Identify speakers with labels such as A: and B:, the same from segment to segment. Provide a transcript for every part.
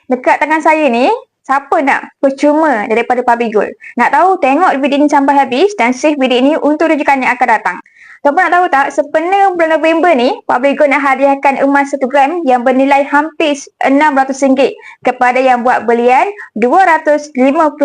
A: Dekat tangan saya ni, siapa nak percuma daripada Public Gold? Nak tahu, tengok video ni sampai habis dan save video ni untuk rujukan yang akan datang. Tuan-puan nak tahu tak, sempena bulan November ni, Public Gold nak hadiahkan emas 1 gram yang bernilai hampir RM600 kepada yang buat belian 250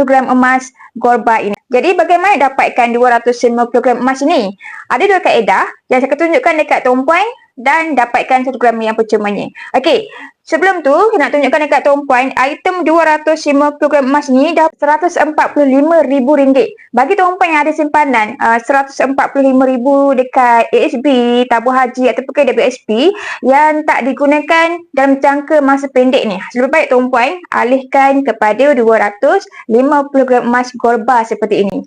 A: gram emas Gorba ini. Jadi bagaimana dapatkan 250 gram emas ini? Ada 2 kaedah yang saya akan tunjukkan dekat tuan-puan dan dapatkan 1 gram yang percumanya. Okey, sebelum tu saya nak tunjukkan dekat tuan-puan, item 250 gram emas ni dah RM145,000. Bagi tuan-puan yang ada simpanan RM145,000 dekat ASB, tabung haji ataupun KWSP yang tak digunakan dalam jangka masa pendek ni, lebih baik tuan-puan alihkan kepada 250 gram emas Gorba seperti ini.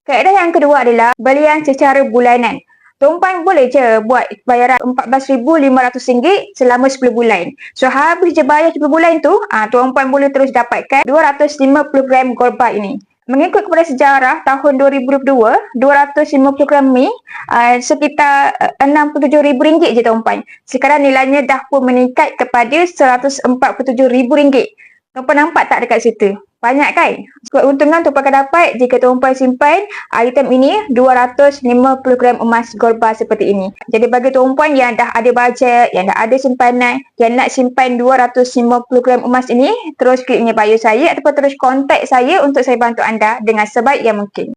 A: Kaedah yang kedua adalah belian secara bulanan. Tuan-puan boleh je buat bayaran RM14,500 selama 10 bulan. So, habis je bayar 10 bulan tu, tuan-puan boleh terus dapatkan 250 gram Gorba ini. Mengikut kepada sejarah tahun 2022, 250 gram ni sekitar RM67,000 je tuan-puan. Sekarang nilainya dah pun meningkat kepada RM147,000. Tuan-puan nampak tak dekat situ? Banyak kan? Keuntungan tuan-puan akan dapat jika tuan-puan simpan item ini 250 gram emas Gorba seperti ini. Jadi bagi tuan-puan yang dah ada bajet, yang dah ada simpanan, yang nak simpan 250 gram emas ini, terus klik ni bio saya ataupun terus kontak saya untuk saya bantu anda dengan sebaik yang mungkin.